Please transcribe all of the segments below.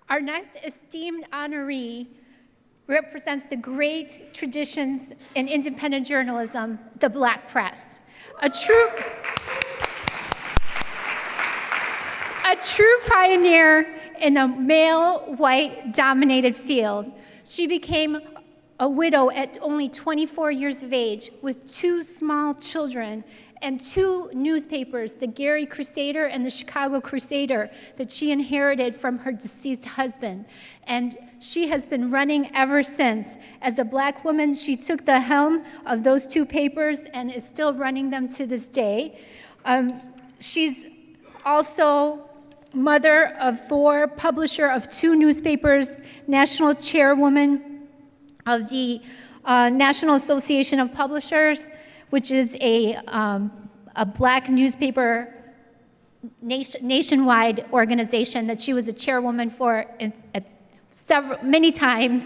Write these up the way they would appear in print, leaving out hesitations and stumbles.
Our next esteemed honoree represents the great traditions in independent journalism, the Black press. A true pioneer in a male, white-dominated field. She became a widow at only 24 years of age with 2 small children and 2 newspapers, the Gary Crusader and the Chicago Crusader, that she inherited from her deceased husband. And she has been running ever since. As a Black woman, she took the helm of those 2 papers and is still running them to this day. She's also mother of 4, publisher of 2 newspapers, national chairwoman of the National Association of Publishers, which is a Black newspaper nationwide organization that she was a chairwoman for many times.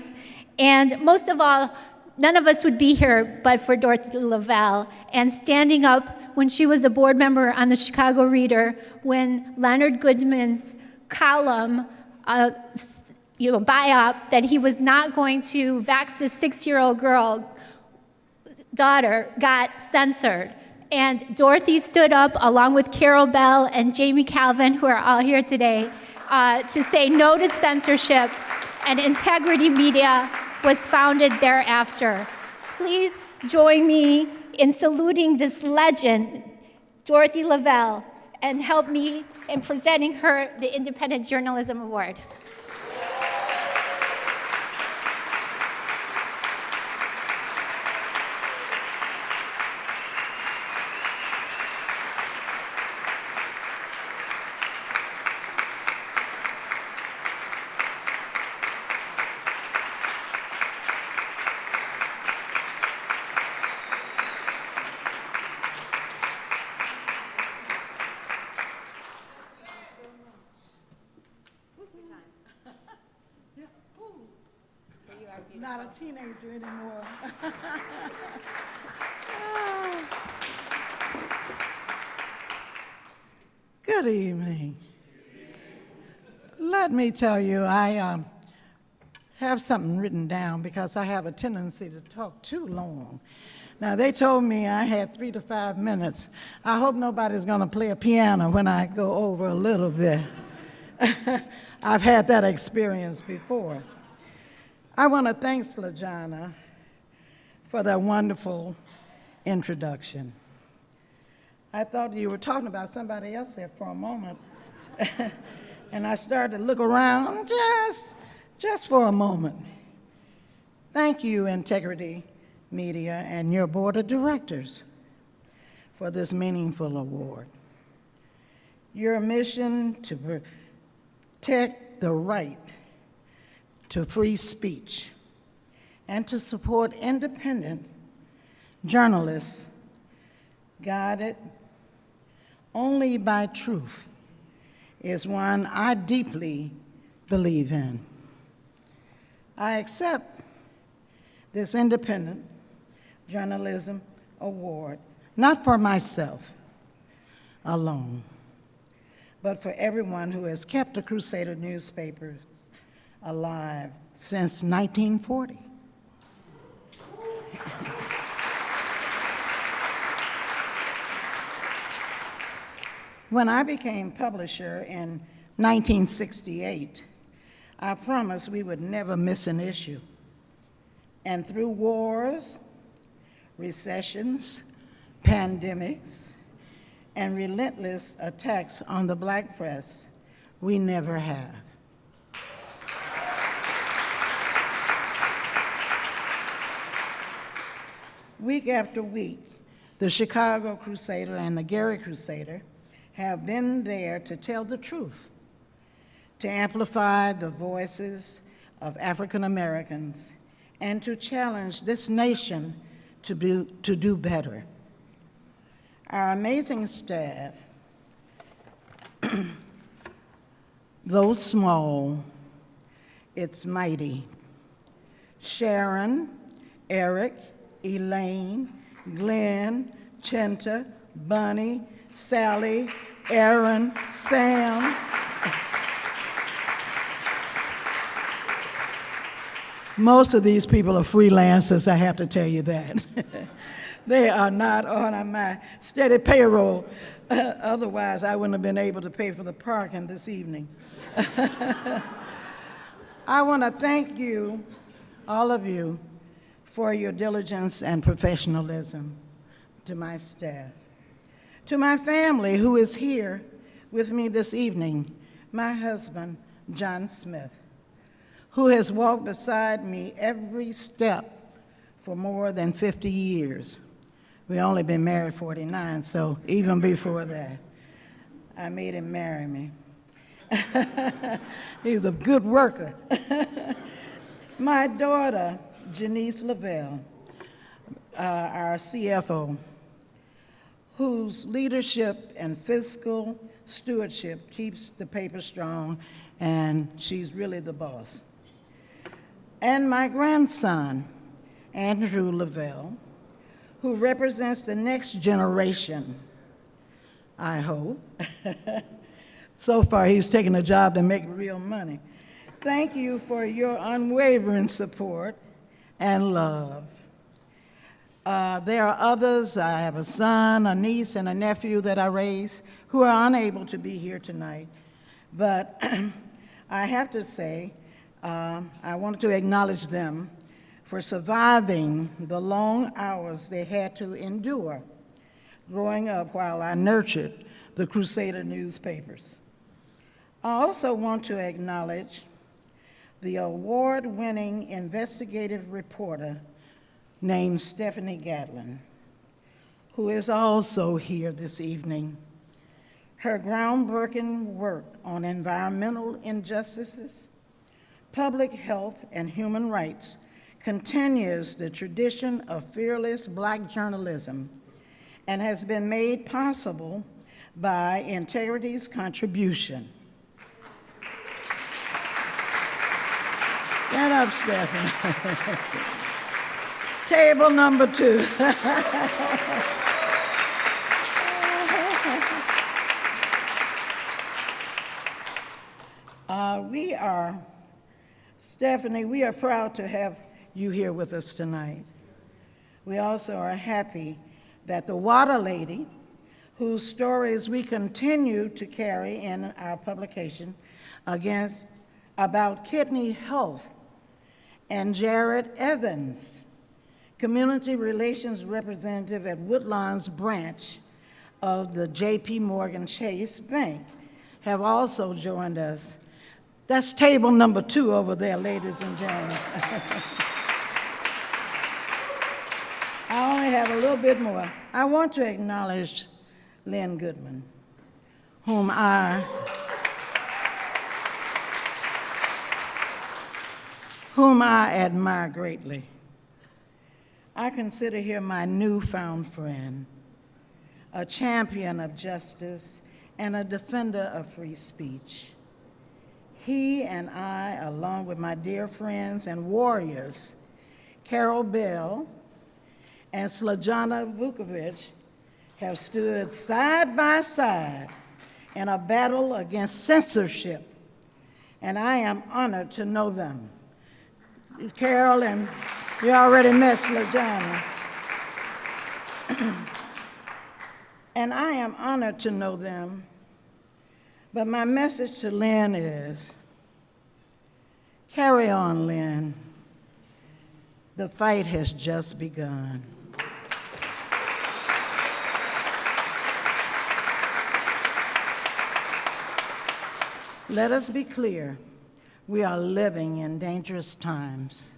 And most of all, none of us would be here but for Dorothy Leavell, and standing up when she was a board member on the Chicago Reader, when Leonard Goodman's column, biop, that he was not going to vax his 6-year-old daughter, got censored. And Dorothy stood up along with Carol Bell and Jamie Calvin, who are all here today, to say no to censorship, and Integrity Media was founded thereafter. Please join me in saluting this legend, Dorothy Leavell, and help me in presenting her the Independent Journalism Award. Not a teenager anymore. Good evening. Let me tell you, I have something written down because I have a tendency to talk too long. Now, they told me I had 3 to 5 minutes. I hope nobody's going to play a piano when I go over a little bit. I've had that experience before. I want to thank Sladjana for that wonderful introduction. I thought you were talking about somebody else there for a moment, and I started to look around just for a moment. Thank you, Integrity Media and your board of directors, for this meaningful award. Your mission to protect the right to free speech and to support independent journalists guided only by truth is one I deeply believe in. I accept this Independent Journalism Award, not for myself alone, but for everyone who has kept the Crusader newspapers alive since 1940. When I became publisher in 1968, I promised we would never miss an issue. And through wars, recessions, pandemics, and relentless attacks on the Black press, we never have. Week after week, the Chicago Crusader and the Gary Crusader have been there to tell the truth, to amplify the voices of African Americans, and to challenge this nation to do better. Our amazing staff, though small, it's mighty. Sharon, Eric, Elaine, Glenn, Chinta, Bunny, Sally, Aaron, Sam, Most of these people are freelancers, I have to tell you that. They are not on my steady payroll. Otherwise, I wouldn't have been able to pay for the parking this evening. I want to thank you, all of you, for your diligence and professionalism, to my staff. To my family who is here with me this evening, my husband, John Smith, who has walked beside me every step for more than 50 years. We've only been married 49, so even before that, I made him marry me. He's a good worker. My daughter, Janice Leavell, our CFO, whose leadership and fiscal stewardship keeps the paper strong, and she's really the boss. And my grandson, Andrew Leavell, who represents the next generation, I hope. So far, he's taken a job to make real money. Thank you for your unwavering support and love. There are others. I have a son, a niece, and a nephew that I raised who are unable to be here tonight. But I have to say, I wanted to acknowledge them for surviving the long hours they had to endure growing up while I nurtured the Crusader newspapers. I also want to acknowledge the award-winning investigative reporter named Stephanie Gatlin, who is also here this evening. Her groundbreaking work on environmental injustices, public health, and human rights continues the tradition of fearless Black journalism and has been made possible by Integrity's contribution. Stand up, Stephanie. Table number 2. Stephanie, we are proud to have you here with us tonight. We also are happy that the Water Lady, whose stories we continue to carry in our publication about kidney health, and Jared Evans, Community Relations Representative at Woodlawn's branch of the J.P. Morgan Chase Bank, have also joined us. That's table number 2 over there, ladies and gentlemen. I only have a little bit more. I want to acknowledge Lynn Goodman, whom I admire greatly. I consider her my newfound friend, a champion of justice and a defender of free speech. He and I, along with my dear friends and warriors, Carol Bell and Sladjana Vuckovic, have stood side by side in a battle against censorship, and I am honored to know them. Carol, and you already met Sladjana. And I am honored to know them, but my message to Lynn is, carry on, Lynn. The fight has just begun. Let us be clear, we are living in dangerous times.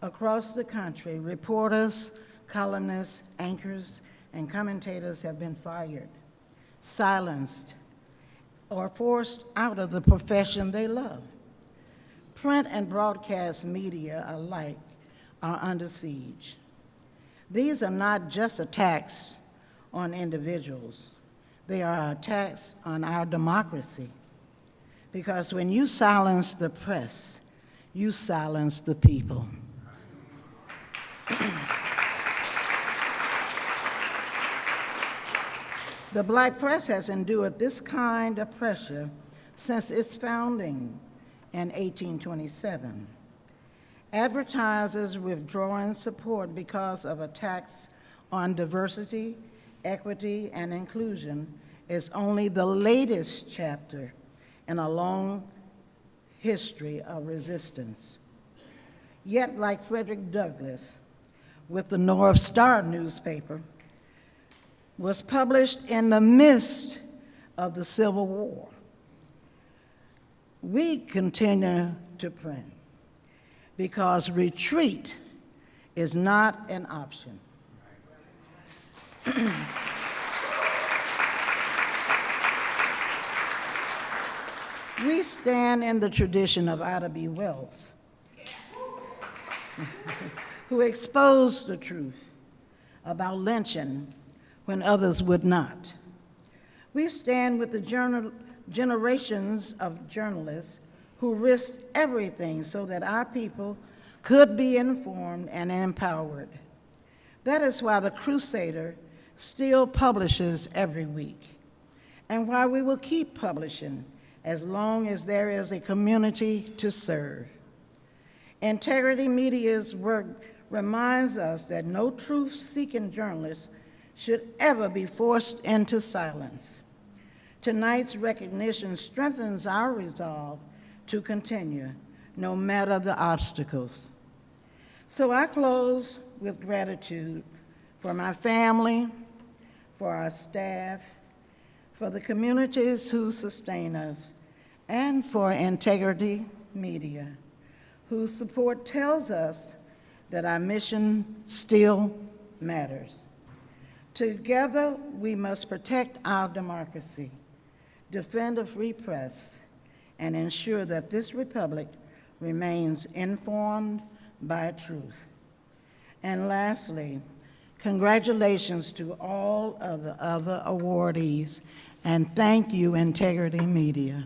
Across the country, reporters, columnists, anchors, and commentators have been fired, silenced, or forced out of the profession they love. Print and broadcast media alike are under siege. These are not just attacks on individuals. They are attacks on our democracy. Because when you silence the press, you silence the people. The Black press has endured this kind of pressure since its founding in 1827. Advertisers withdrawing support because of attacks on diversity, equity, and inclusion is only the latest chapter in a long history of resistance. Yet, like Frederick Douglass, with the North Star newspaper, was published in the midst of the Civil War, we continue to print because retreat is not an option. We stand in the tradition of Ida B. Wells, who exposed the truth about lynching when others would not. We stand with the generations of journalists who risked everything so that our people could be informed and empowered. That is why the Crusader still publishes every week, and why we will keep publishing as long as there is a community to serve. Integrity Media's work reminds us that no truth-seeking journalist should ever be forced into silence. Tonight's recognition strengthens our resolve to continue, no matter the obstacles. So I close with gratitude for my family, for our staff, for the communities who sustain us, and for Integrity Media, whose support tells us that our mission still matters. Together, we must protect our democracy, defend a free press, and ensure that this republic remains informed by truth. And lastly, congratulations to all of the other awardees, and thank you, Integrity Media.